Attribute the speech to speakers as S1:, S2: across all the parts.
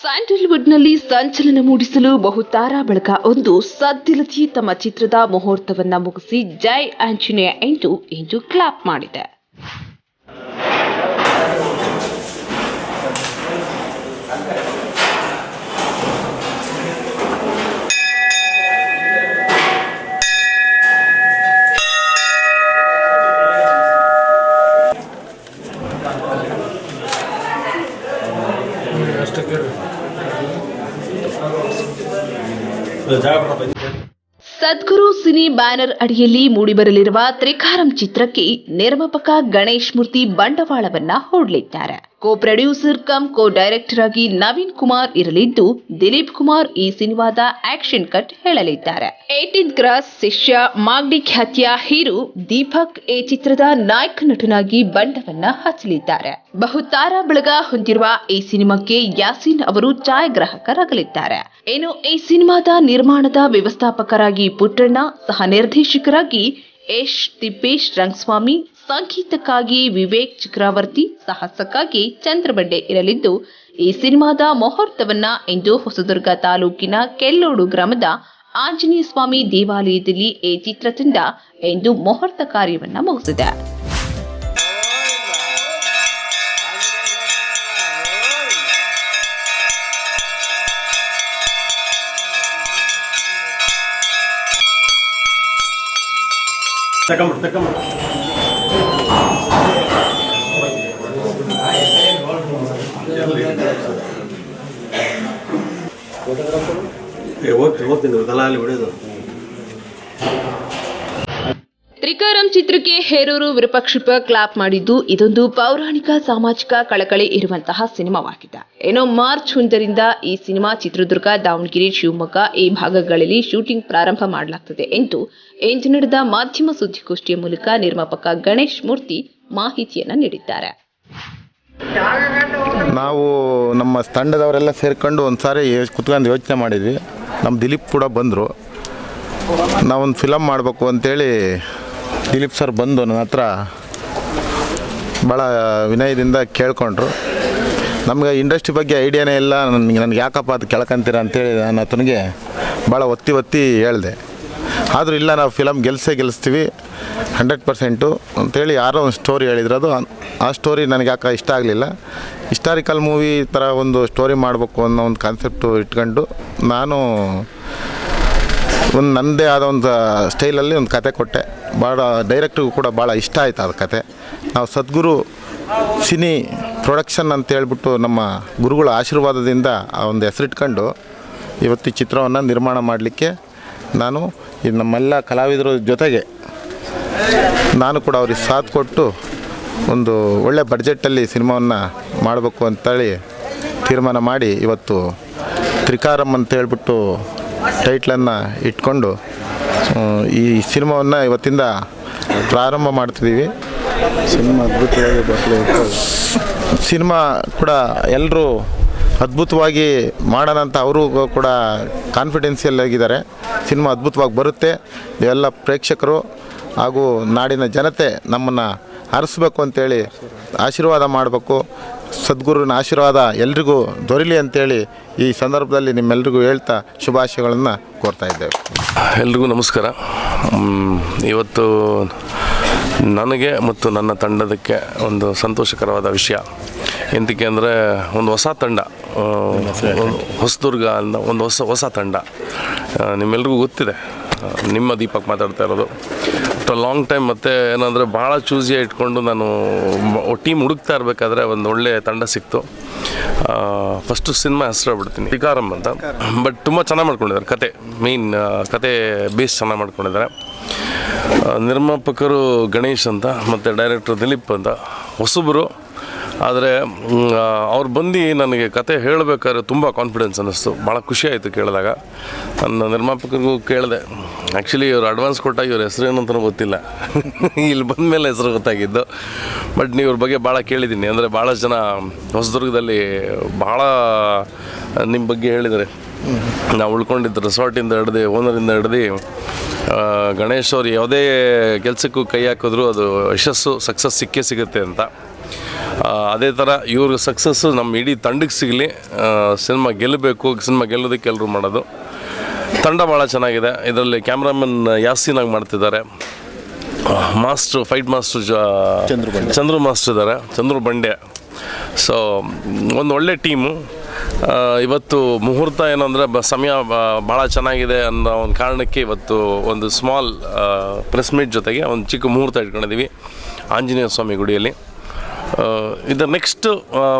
S1: ಸ್ಯಾಂಡಲ್ವುಡ್ನಲ್ಲಿ ಸಂಚಲನ ಮೂಡಿಸಲು ಬಹುತಾರಾ ಬಳಗ ಒಂದು ಸದ್ದಿಲ್ಲದೆ ತಮ್ಮ ಚಿತ್ರದ ಮುಹೂರ್ತವನ್ನ ಮುಗಿಸಿ ಜೈ ಆಂಜನೇಯ ಎಂದು ಕ್ಲಾಪ್ ಮಾಡಿದೆ. ಸದ್ಗುರು ಸಿನಿ ಬ್ಯಾನರ್ ಅಡಿಯಲ್ಲಿ ಮೂಡಿಬರಲಿರುವ ತ್ರಿಕಾರಂ ಚಿತ್ರಕ್ಕೆ ನಿರ್ಮಾಪಕ ಗಣೇಶ್ ಮೂರ್ತಿ ಬಂಡವಾಳವನ್ನ ಹೂಡಲಿದ್ದಾರೆ. Co producer cum co director ಆಗಿ ನವೀನ್ ಕುಮಾರ್ ಇರಲಿದ್ದು, ದಿಲೀಪ್ ಕುಮಾರ್ ಈ ಸಿನಿಮಾದ ಆಕ್ಷನ್ ಕಟ್ ಹೇಳಲಿದ್ದಾರೆ. 18th ಕ್ರಾಸ್ ಶಿಷ್ಯ ಮಾಗ್ಡಿ ಖ್ಯಾತಿಯ ಹೀರೋ ದೀಪಕ್ ಈ ಚಿತ್ರದ ನಾಯಕ ನಟನಾಗಿ ಬಂಡವನ್ನ ಹಚ್ಚಲಿದ್ದಾರೆ. ಬಹುತಾರಾ ಬಳಗ ಹೊಂದಿರುವ ಈ ಸಿನಿಮಾಕ್ಕೆ ಯಾಸೀನ್ ಅವರು ಛಾಯಾಗ್ರಾಹಕರಾಗಲಿದ್ದಾರೆ. ಇನ್ನು ಈ ಸಿನಿಮಾದ ನಿರ್ಮಾಣದ ವ್ಯವಸ್ಥಾಪಕರಾಗಿ ಪುಟ್ಟಣ್ಣ, ಸಹ ನಿರ್ದೇಶಕರಾಗಿ ಯಶ್ ತಿಪ್ಪೇಶ್ ರಂಗಸ್ವಾಮಿ, ಸಂಗೀತಕ್ಕಾಗಿ ವಿವೇಕ್ ಚಕ್ರವರ್ತಿ, ಸಾಹಸಕ್ಕಾಗಿ ಚಂದ್ರಬಂಡೆ ಇರಲಿದ್ದು, ಈ ಸಿನಿಮಾದ ಮುಹೂರ್ತವನ್ನ ಇಂದು ಹೊಸದುರ್ಗ ತಾಲೂಕಿನ ಕೆಲ್ಲೋಡು ಗ್ರಾಮದ ಆಂಜನೇಯ ಸ್ವಾಮಿ ದೇವಾಲಯದಲ್ಲಿ ಈ ಚಿತ್ರತಂಡ ಇಂದು ಮುಹೂರ್ತ ಕಾರ್ಯವನ್ನ ಮುಗಿಸಿದೆ. ತ್ರಿಕಾರಂ ಚಿತ್ರಕ್ಕೆ ಹೇರೂರು ವಿರೂಪಾಕ್ಷಪ್ಪ ಕ್ಲಾಪ್ ಮಾಡಿದ್ದು, ಇದೊಂದು ಪೌರಾಣಿಕ ಸಾಮಾಜಿಕ ಕಳಕಳಿ ಇರುವಂತಹ ಸಿನಿಮಾವಾಗಿದೆ. ಇನ್ನು ಮಾರ್ಚ್ 1ರಿಂದ ಈ ಸಿನಿಮಾ ಚಿತ್ರದುರ್ಗ, ದಾವಣಗೆರೆ, ಶಿವಮೊಗ್ಗ ಈ ಭಾಗಗಳಲ್ಲಿ ಶೂಟಿಂಗ್ ಪ್ರಾರಂಭ ಮಾಡಲಾಗುತ್ತದೆ ಎಂದು ಇಂದು ನಡೆದ ಮಾಧ್ಯಮ ಸುದ್ದಿಗೋಷ್ಠಿಯ ಮೂಲಕ ನಿರ್ಮಾಪಕ ಗಣೇಶ್ ಮೂರ್ತಿ ಮಾಹಿತಿಯನ್ನ ನೀಡಿದ್ದಾರೆ.
S2: ನಾವು ನಮ್ಮ ತಂಡದವರೆಲ್ಲ ಸೇರ್ಕೊಂಡು ಒಂದು ಸಾರಿ ಕುತ್ಕೊಂಡು ಯೋಚನೆ ಮಾಡಿದ್ವಿ. ನಮ್ಮ ದಿಲೀಪ್ ಕೂಡ ಬಂದರು. ನಾವೊಂದು ಫಿಲಮ್ ಮಾಡಬೇಕು ಅಂತೇಳಿ ದಿಲೀಪ್ ಸರ್ ಬಂದು ನನ್ನ ಹತ್ರ ಭಾಳ ವಿನಯದಿಂದ ಕೇಳ್ಕೊಂಡ್ರು. ನಮಗೆ ಇಂಡಸ್ಟ್ರಿ ಬಗ್ಗೆ ಐಡಿಯಾನೇ ಇಲ್ಲ, ನನಗೆ ಯಾಕಪ್ಪ ಅದು ಕೇಳ್ಕೊಂತೀರ ಅಂತೇಳಿ ನಾನು ಆತನಿಗೆ ಭಾಳ ಒತ್ತಿ ಹೇಳಿದೆ. ಆದರೂ ಇಲ್ಲ, ನಾವು ಫಿಲಮ್ ಗೆಲ್ಲಿಸ್ತೀವಿ 100% ಅಂತೇಳಿ ಯಾರೋ ಒಂದು ಸ್ಟೋರಿ ಹೇಳಿದ್ರು. ಅದು ಆ ಸ್ಟೋರಿ ನನಗೆ ಯಾಕೆ ಇಷ್ಟ ಆಗಲಿಲ್ಲ. ಹಿಸ್ಟಾರಿಕಲ್ ಮೂವಿ ಥರ ಒಂದು ಸ್ಟೋರಿ ಮಾಡಬೇಕು ಅನ್ನೋ ಒಂದು ಕಾನ್ಸೆಪ್ಟು ಇಟ್ಕೊಂಡು ನಾನು ಒಂದು ನನ್ನದೇ ಆದ ಒಂದು ಸ್ಟೈಲಲ್ಲಿ ಒಂದು ಕತೆ ಕೊಟ್ಟೆ. ಭಾಳ ಡೈರೆಕ್ಟ್ರಿಗೂ ಕೂಡ ಭಾಳ ಇಷ್ಟ ಆಯಿತು ಅದು ಕತೆ. ನಾವು ಸದ್ಗುರು ಸಿನಿ ಪ್ರೊಡಕ್ಷನ್ ಅಂತ ಹೇಳ್ಬಿಟ್ಟು ನಮ್ಮ ಗುರುಗಳ ಆಶೀರ್ವಾದದಿಂದ ಆ ಒಂದು ಹೆಸರಿಟ್ಕೊಂಡು ಇವತ್ತು ಈ ಚಿತ್ರವನ್ನು ನಿರ್ಮಾಣ ಮಾಡಲಿಕ್ಕೆ ನಾನು ನಮ್ಮೆಲ್ಲ ಕಲಾವಿದರ ಜೊತೆಗೆ ನಾನು ಕೂಡ ಅವ್ರಿಗೆ ಸಾಥ್ ಕೊಟ್ಟು ಒಂದು ಒಳ್ಳೆ ಬಡ್ಜೆಟಲ್ಲಿ ಸಿನಿಮಾವನ್ನು ಮಾಡಬೇಕು ಅಂತೇಳಿ ತೀರ್ಮಾನ ಮಾಡಿ ಇವತ್ತು ತ್ರಿಕಾರಂ ಅಂತ ಹೇಳ್ಬಿಟ್ಟು ಟೈಟ್ಲನ್ನು ಇಟ್ಕೊಂಡು ಈ ಸಿನಿಮಾವನ್ನು ಇವತ್ತಿಂದ ಪ್ರಾರಂಭ ಮಾಡ್ತಿದ್ದೀವಿ. ಸಿನಿಮಾ ಅದ್ಭುತವಾಗಿ ಸಿನಿಮಾ ಕೂಡ ಎಲ್ಲರೂ ಅದ್ಭುತವಾಗಿ ಮಾಡೋಣ ಅಂತ ಅವರು ಕೂಡ ಕಾನ್ಫಿಡೆನ್ಸಿಯಲ್ ಆಗಿದ್ದಾರೆ. ಸಿನಿಮಾ ಅದ್ಭುತವಾಗಿ ಬರುತ್ತೆ. ಎಲ್ಲ ಪ್ರೇಕ್ಷಕರು ಹಾಗೂ ನಾಡಿನ ಜನತೆ ನಮ್ಮನ್ನು ಹರಿಸ್ಬೇಕು ಅಂತೇಳಿ ಆಶೀರ್ವಾದ ಮಾಡಬೇಕು. ಸದ್ಗುರುನ ಆಶೀರ್ವಾದ ಎಲ್ರಿಗೂ ದೊರೀಲಿ ಅಂತೇಳಿ ಈ ಸಂದರ್ಭದಲ್ಲಿ ನಿಮ್ಮೆಲ್ರಿಗೂ ಹೇಳ್ತಾ ಶುಭಾಶಯಗಳನ್ನು ಕೋರ್ತಾ ಇದ್ದೇವೆ.
S3: ಎಲ್ರಿಗೂ ನಮಸ್ಕಾರ. ಇವತ್ತು ನನಗೆ ಮತ್ತು ನನ್ನ ತಂಡದಕ್ಕೆ ಒಂದು ಸಂತೋಷಕರವಾದ ವಿಷಯ ಎಂತಕ್ಕೆ ಅಂದರೆ, ಒಂದು ಹೊಸ ತಂಡ, ಹೊಸದುರ್ಗ ಅಂತ ಒಂದು ಹೊಸ ತಂಡ. ನಿಮ್ಮೆಲ್ರಿಗೂ ಗೊತ್ತಿದೆ, ನಿಮ್ಮ ದೀಪಕ್ ಮಾತಾಡ್ತಾ ಇರೋದು. ಆಫ್ಟರ್ ಲಾಂಗ್ ಟೈಮ್ ಮತ್ತು ಏನಂದರೆ ಭಾಳ ಚೂಸಿಯಾಗಿ ಇಟ್ಕೊಂಡು ನಾನು ಟೀಮ್ ಹುಡುಕ್ತಾ ಇರಬೇಕಾದ್ರೆ ಒಂದು ಒಳ್ಳೆ ತಂಡ ಸಿಕ್ತು. ಫಸ್ಟು ಸಿನಿಮಾ ಹೆಸರು ಹೇಳ್ಬಿಡ್ತೀನಿ, ತ್ರಿಕಾರಂ ಅಂತ. ಬಟ್ ತುಂಬ ಚೆನ್ನಾಗಿ ಮಾಡ್ಕೊಂಡಿದ್ದಾರೆ. ಕತೆ ಬೇಸ್ ಚೆನ್ನಾಗಿ ಮಾಡ್ಕೊಂಡಿದ್ದಾರೆ. ನಿರ್ಮಾಪಕರು ಗಣೇಶ್ ಅಂತ ಮತ್ತು ಡೈರೆಕ್ಟರ್ ದಿಲೀಪ್ ಅಂತ ಹೊಸಬರು. ಆದರೆ ಅವ್ರು ಬಂದು ನನಗೆ ಕತೆ ಹೇಳಬೇಕಾದ್ರೆ ತುಂಬ ಕಾನ್ಫಿಡೆನ್ಸ್ ಅನ್ನಿಸ್ತು. ಭಾಳ ಖುಷಿಯಾಯಿತು ಕೇಳಿದಾಗ. ನನ್ನ ನಿರ್ಮಾಪಕರಿಗೂ ಕೇಳಿದೆ. ಆ್ಯಕ್ಚುಲಿ ಇವ್ರು ಅಡ್ವಾನ್ಸ್ ಕೊಟ್ಟಾಗ ಇವ್ರ ಹೆಸರು ಏನು ಅಂತಲೂ ಗೊತ್ತಿಲ್ಲ. ಇಲ್ಲಿ ಬಂದ ಮೇಲೆ ಹೆಸರು ಗೊತ್ತಾಗಿದ್ದು. ಬಟ್ ನೀವು ಇವ್ರ ಬಗ್ಗೆ ಭಾಳ ಕೇಳಿದ್ದೀನಿ. ಅಂದರೆ ಭಾಳ ಜನ ಹೊಸದುರ್ಗದಲ್ಲಿ ಭಾಳ ನಿಮ್ಮ ಬಗ್ಗೆ ಹೇಳಿದ್ದಾರೆ. ನಾವು ಉಳ್ಕೊಂಡಿದ್ದು ರೆಸಾರ್ಟಿಂದ ಹಿಡ್ದು ಓನರಿಂದ ಹಿಡ್ದು ಗಣೇಶ್ ಅವ್ರು ಯಾವುದೇ ಕೆಲಸಕ್ಕೂ ಕೈ ಹಾಕಿದ್ರು ಅದು ಯಶಸ್ಸು ಸಕ್ಸಸ್ ಸಿಕ್ಕೇ ಸಿಗುತ್ತೆ ಅಂತ. ಅದೇ ಥರ ಇವ್ರ ಸಕ್ಸಸ್ಸು ನಮ್ಮ ಇಡೀ ತಂಡಕ್ಕೆ ಸಿಗಲಿ, ಸಿನಿಮಾ ಗೆಲ್ಲಬೇಕು, ಸಿನಿಮಾ ಗೆಲ್ಲೋದಕ್ಕೆ ಎಲ್ಲರೂ ಮಾಡೋದು. ತಂಡ ಭಾಳ ಚೆನ್ನಾಗಿದೆ. ಇದರಲ್ಲಿ ಕ್ಯಾಮ್ರಾಮನ್ ಯಾಸೀನಾಗಿ ಮಾಡ್ತಿದ್ದಾರೆ, ಫೈಟ್ ಮಾಸ್ಟರ್ ಚಂದ್ರು ಮಾಸ್ಟರ್ ಇದ್ದಾರೆ, ಚಂದ್ರು ಬಂಡೆ. ಸೊ ಒಂದು ಒಳ್ಳೆ ಟೀಮು. ಇವತ್ತು ಮುಹೂರ್ತ ಏನಂದರೆ ಸಮಯ ಭಾಳ ಚೆನ್ನಾಗಿದೆ ಅನ್ನೋ ಒಂದು ಕಾರಣಕ್ಕೆ ಇವತ್ತು ಒಂದು ಸ್ಮಾಲ್ ಪ್ರೆಸ್ ಮೀಟ್ ಜೊತೆಗೆ ಒಂದು ಚಿಕ್ಕ ಮುಹೂರ್ತ ಇಟ್ಕೊಂಡಿದ್ದೀವಿ ಆಂಜನೇಯ ಸ್ವಾಮಿ ಗುಡಿಯಲ್ಲಿ. ಇದರ ನೆಕ್ಸ್ಟ್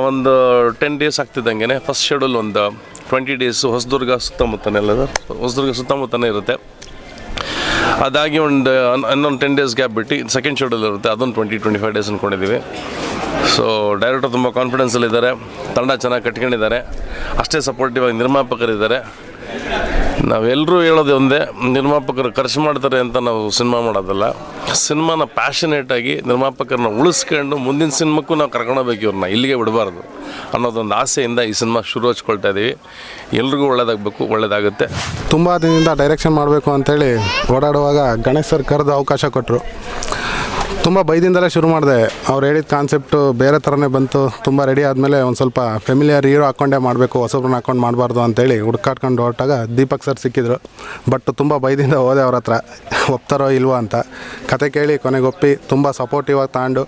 S3: ಒಂದು 10 ಡೇಸ್ ಆಗ್ತಿದ್ದಂಗೆ ಫಸ್ಟ್ ಶೆಡ್ಯೂಲ್ ಒಂದು 20 ಡೇಸು ಹೊಸದುರ್ಗ ಸುತ್ತಮುತ್ತನೇ ಇರುತ್ತೆ. ಅದಾಗಿ ಇನ್ನೊಂದು 10 ಡೇಸ್ ಗ್ಯಾಪ್ ಬಿಟ್ಟು ಸೆಕೆಂಡ್ ಶೆಡ್ಯೂಲ್ ಇರುತ್ತೆ, ಅದೊಂದು 20-25 ಡೇಸ್ ಅಂದ್ಕೊಂಡಿದ್ದೀವಿ. ಸೊ ಡೈರೆಕ್ಟರ್ ತುಂಬ ಕಾನ್ಫಿಡೆನ್ಸಲ್ಲಿದ್ದಾರೆ, ತಂಡ ಚೆನ್ನಾಗಿ ಕಟ್ಕೊಂಡಿದ್ದಾರೆ, ಅಷ್ಟೇ ಸಪೋರ್ಟಿವ್ ಆಗಿ ನಿರ್ಮಾಪಕರಿದ್ದಾರೆ. ನಾವೆಲ್ಲರೂ ಹೇಳೋದು ಒಂದೇ, ನಿರ್ಮಾಪಕರು ಖರ್ಚು ಮಾಡ್ತಾರೆ ಅಂತ ನಾವು ಸಿನಿಮಾ ಮಾಡೋದಲ್ಲ, ಸಿನಿಮಾನ ಪ್ಯಾಷನೇಟಾಗಿ ನಿರ್ಮಾಪಕರನ್ನ ಉಳಿಸ್ಕೊಂಡು ಮುಂದಿನ ಸಿನಿಮಾಕ್ಕೂ ನಾವು ಕರ್ಕೊಂಡೋಗ್ಬೇಕು, ಇವ್ರನ್ನ ಇಲ್ಲಿಗೆ ಬಿಡಬಾರ್ದು ಅನ್ನೋದೊಂದು ಆಸೆಯಿಂದ ಈ ಸಿನಿಮಾ ಶುರು ಹಚ್ಕೊಳ್ತಾ ಇದ್ದೀವಿ. ಎಲ್ರಿಗೂ ಒಳ್ಳೆಯದಾಗುತ್ತೆ.
S4: ತುಂಬ ದಿನದಿಂದ ಡೈರೆಕ್ಷನ್ ಮಾಡಬೇಕು ಅಂಥೇಳಿ ಓಡಾಡುವಾಗ ಗಣೇಶ್ ಸರ್ ಕರೆದು ಅವಕಾಶ ಕೊಟ್ಟರು. ತುಂಬ ಬೈದಿಂದಲೇ ಶುರು ಮಾಡಿದೆ. ಅವ್ರು ಹೇಳಿದ ಕಾನ್ಸೆಪ್ಟು ಬೇರೆ ಥರನೇ ಬಂತು. ತುಂಬ ರೆಡಿ ಆದಮೇಲೆ ಒಂದು ಸ್ವಲ್ಪ ಫೆಮಿಲಿಯರ್ ಹೀರೋ ಹಾಕ್ಕೊಂಡೇ ಮಾಡಬೇಕು, ಹೊಸಬ್ರನ್ನ ಹಾಕ್ಕೊಂಡು ಮಾಡಬಾರ್ದು ಅಂತೇಳಿ ಹುಡ್ಕಾಡ್ಕೊಂಡು ಹೊರಟಾಗ ದೀಪಕ್ ಸರ್ ಸಿಕ್ಕಿದ್ರು. ಬಟ್ ತುಂಬ ಬೈದಿಂದ ಹೋದೆ ಅವ್ರ ಹತ್ರ, ಒಪ್ತಾರೋ ಇಲ್ವೋ ಅಂತ. ಕತೆ ಕೇಳಿ ಕೊನೆಗೆ ಒಪ್ಪಿ ತುಂಬ ಸಪೋರ್ಟಿವ್ ಆಗಿ ತಗೊಂಡು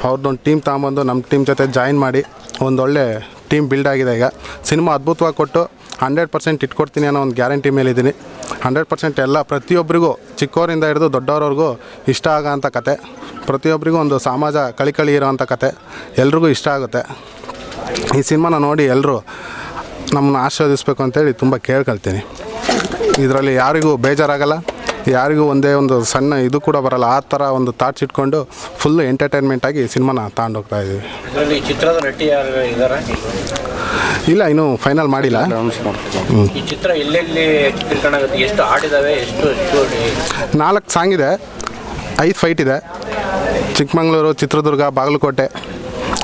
S4: ಅವ್ರದ್ದೊಂದು ಟೀಮ್ ತಗೊಂಬಂದು ನಮ್ಮ ಟೀಮ್ ಜೊತೆ ಜಾಯಿನ್ ಮಾಡಿ ಒಂದೊಳ್ಳೆ ಟೀಮ್ ಬಿಲ್ಡ್ ಆಗಿದೆ. ಈಗ ಸಿನಿಮಾ ಅದ್ಭುತವಾಗಿ ಕೊಟ್ಟು 100% ಇಟ್ಕೊಡ್ತೀನಿ ಅನ್ನೋ ಒಂದು ಗ್ಯಾರಂಟಿ ಮೇಲಿದ್ದೀನಿ. 100% ಎಲ್ಲ ಪ್ರತಿಯೊಬ್ಬರಿಗೂ, ಚಿಕ್ಕವರಿಂದ ಹಿಡಿದು ದೊಡ್ಡವ್ರವ್ರಿಗೂ ಇಷ್ಟ ಆಗೋಂಥ ಕತೆ, ಪ್ರತಿಯೊಬ್ಬರಿಗೂ ಒಂದು ಸಮಾಜ ಕಳಿಕಳಿ ಇರೋವಂಥ ಕತೆ, ಎಲ್ರಿಗೂ ಇಷ್ಟ ಆಗುತ್ತೆ. ಈ ಸಿನಿಮಾನ ನೋಡಿ ಎಲ್ಲರೂ ನಮ್ಮನ್ನು ಆಶೀರ್ವದಿಸ್ಬೇಕು ಅಂತೇಳಿ ತುಂಬ ಕೇಳ್ಕೊಳ್ತೀನಿ. ಇದರಲ್ಲಿ ಯಾರಿಗೂ ಬೇಜಾರಾಗಲ್ಲ, ಯಾರಿಗೂ ಒಂದೇ ಒಂದು ಸಣ್ಣ ಇದು ಕೂಡ ಬರಲ್ಲ. ಆ ಥರ ಒಂದು ಥಾಟ್ಸ್ ಇಟ್ಕೊಂಡು ಫುಲ್ಲು ಎಂಟರ್ಟೈನ್ಮೆಂಟಾಗಿ ಸಿನಿಮಾನ ತಗೊಂಡೋಗ್ತಾ ಇದ್ದೀವಿ.
S5: ಇದರಲ್ಲಿ ಚಿತ್ರದ ನಟಿ ಯಾರು ಇದ್ದಾರೆ?
S4: ಇಲ್ಲ, ಇನ್ನೂ ಫೈನಲ್ ಮಾಡಿಲ್ಲ.
S5: ಈ ಚಿತ್ರ ಎಲ್ಲೆಲ್ಲಿ ಚಿತ್ರೀಕರಣ ಆಗುತ್ತೆ, ಎಷ್ಟು ಆಡಿದಾವೆ, ಎಷ್ಟು
S4: 4 ಸಾಂಗ್ ಇದೆ, 5 ಫೈಟ್ ಇದೆ. ಚಿಕ್ಕಮಗಳೂರು, ಚಿತ್ರದುರ್ಗ, ಬಾಗಲಕೋಟೆ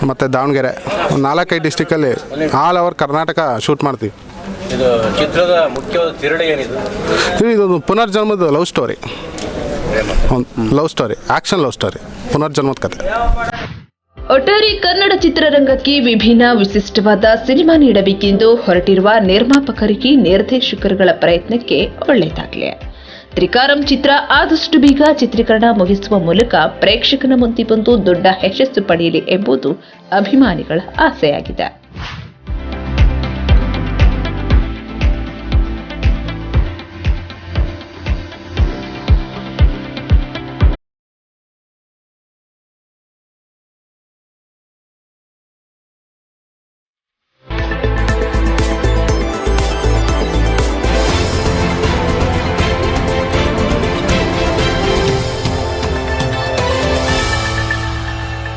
S4: ಮತ್ತು ದಾವಣಗೆರೆ, ಒಂದು 4-5 ಡಿಸ್ಟಿಕಲ್ಲಿ ಆಲ್ ಓವರ್ ಕರ್ನಾಟಕ ಶೂಟ್ ಮಾಡ್ತೀವಿ.
S5: ಇದು ಚಿತ್ರದ ಮುಖ್ಯವಾದ ತಿರುಳು ಏನಿದೆ?
S4: ಇದೊಂದು ಪುನರ್ಜನ್ಮದ love story, action love story, ಪುನರ್ಜನ್ಮದ ಕತೆ.
S1: ಒಟ್ಟಾರೆ ಕನ್ನಡ ಚಿತ್ರರಂಗಕ್ಕೆ ವಿಭಿನ್ನ ವಿಶಿಷ್ಟವಾದ ಸಿನಿಮಾ ನೀಡಬೇಕೆಂದು ಹೊರಟಿರುವ ನಿರ್ಮಾಪಕರಿಗೆ, ನಿರ್ದೇಶಕರುಗಳ ಪ್ರಯತ್ನಕ್ಕೆ ಒಳ್ಳೆಯದಾಗಲಿ. ತ್ರಿಕಾರಂ ಚಿತ್ರ ಆದಷ್ಟು ಬೇಗ ಚಿತ್ರೀಕರಣ ಮುಗಿಸುವ ಮೂಲಕ ಪ್ರೇಕ್ಷಕನ ಮುಂದೆ ಬಂದು ದೊಡ್ಡ ಯಶಸ್ಸು ಪಡೆಯಲಿ ಎಂಬುದು ಅಭಿಮಾನಿಗಳ ಆಸೆಯಾಗಿದೆ.